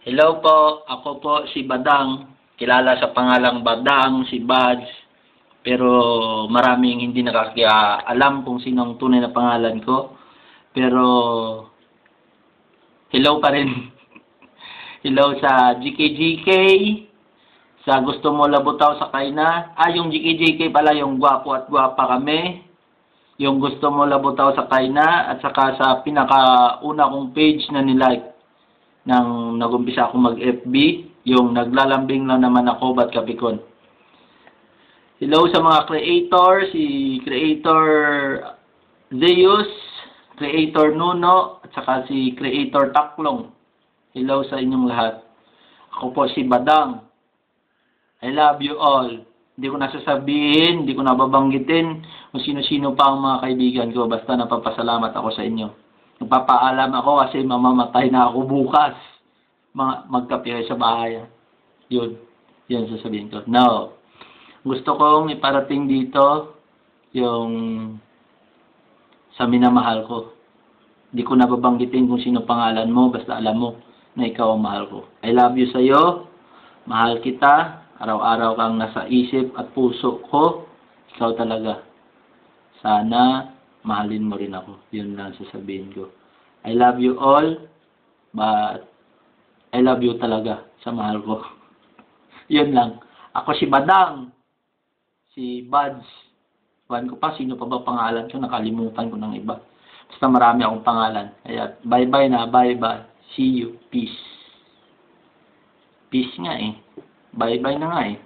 Hello po, ako po si Badang. Kilala sa pangalang Badang, si Bads. Pero maraming hindi nakakaalam kung sino ang tunay na pangalan ko. Pero hello pa rin. Hello sa GKGK, sa Gusto Mo Labutaw Sakay Na. Yung GKGK pala, yung gwapo at gwapa kami. Yung Gusto Mo Labutaw Sakay Na. At saka sa pinakauna kong page na nilike nang nagumpisa ako mag-FB, yung naglalambing lang naman ako, ba't kapikon. Hello sa mga creator, si Creator Zeus, Creator Nuno, at saka si Creator Taklong. Hello sa inyong lahat. Ako po si Badang. I love you all. Hindi ko nasasabihin, hindi ko nababanggitin kung sino-sino pa ang mga kaibigan ko, basta napapasalamat ako sa inyo. Nagpapaalam ako kasi mamamatay na ako bukas. Magkape sa bahay. Yun sasabihin ko. Now, gusto kong iparating dito yung sa minamahal ko. Hindi ko nababanggitin kung sino pangalan mo, basta alam mo na ikaw ang mahal ko. I love you sa'yo. Mahal kita. Araw-araw kang nasa isip at puso ko. Ikaw talaga. Sana mahalin mo rin ako. Yun lang sasabihin ko. I love you all, but I love you talaga sa mahal ko. Yun lang. Ako si Badang. Si Bads. Huwag ko pa, sino pa ba pangalan ko? Nakalimutan ko ng iba. Basta marami akong pangalan. Kaya bye-bye na, bye-bye. See you. Peace. Peace nga eh. Bye-bye na nga eh.